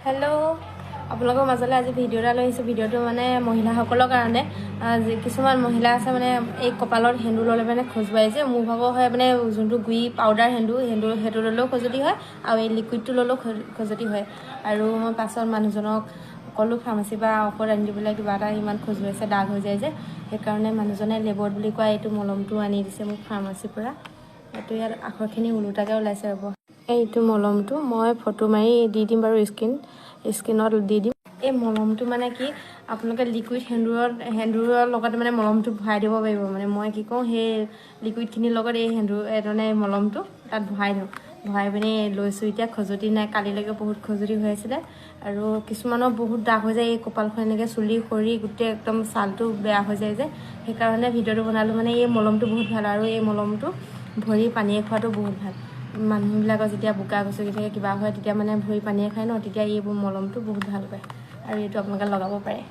Hello' আপোনালোকৰ মাজলৈ আজি ভিডিঅ' এটা লৈ আহিছোঁ। ভিডিঅ'টো মানে মহিলাসকলৰ কাৰণে কিছুমান মহিলা আছে মানে এই কপালত সেন্দুৰ ল'লে মানে খজুৱাই যে মোৰ ভাগৰ হয় মানে যোনটো গুড়ি পাউডাৰ সেইটো ল'লেও খজুৱতি হয় আৰু এই লিকুইডটো ল'লেও খজুৱতি হয়। আৰু মই পাছত মানুহজনক ক'লো ফাৰ্মাচীৰ পৰা ঔষধ আনি দিবলৈ, কিবা এটা ইমান খজুৱাইছে, দাগ হৈ যায় যে সেইকাৰণে মানুহজনে লেবৰ্ড বুলি কোৱা এইটো মলমটো আনি দিছে মোক ফাৰ্মাচীৰ পৰা। এইটো ইয়াত আখৰখিনি ওলোটাকৈ ওলাইছে ৰ'ব। এইটো মলমটো মই ফটো মাৰি দি দিম বাৰু, স্ক্ৰীনত দি দিম। এই মলমটো মানে কি আপোনালোকে লিকুইড সেন্দুৰৰ লগত মানে মলমটো ভৰাই দিব পাৰিব। মানে মই কি কওঁ সেই লিকুইডখিনিৰ লগত এই মানে মলমটো তাত ভৰাই দিওঁ, ভৰাই পিনি লৈছোঁ। এতিয়া খজুৱতি নাই, কালিলৈকে বহুত খজুৱতি হৈ আছিলে আৰু কিছুমানৰ বহুত দাগ হৈ যায় এই কপালখন, এনেকৈ চুলি সৰি গোটেই একদম ছালটো বেয়া হৈ যায় যে সেইকাৰণে ভিডিঅ'টো বনালোঁ। মানে এই মলমটো বহুত ভাল আৰু এই মলমটো ভৰি পানীয়ে খোৱাটো বহুত ভাল। মানুহবিলাকৰ যেতিয়া বোকা গচকি থাকে কিবা হয় তেতিয়া মানে ভৰি পানীয়ে খায় ন, তেতিয়া এইবোৰ মলমটো বহুত ভাল পায় আৰু এইটো আপোনালোকে লগাব পাৰে।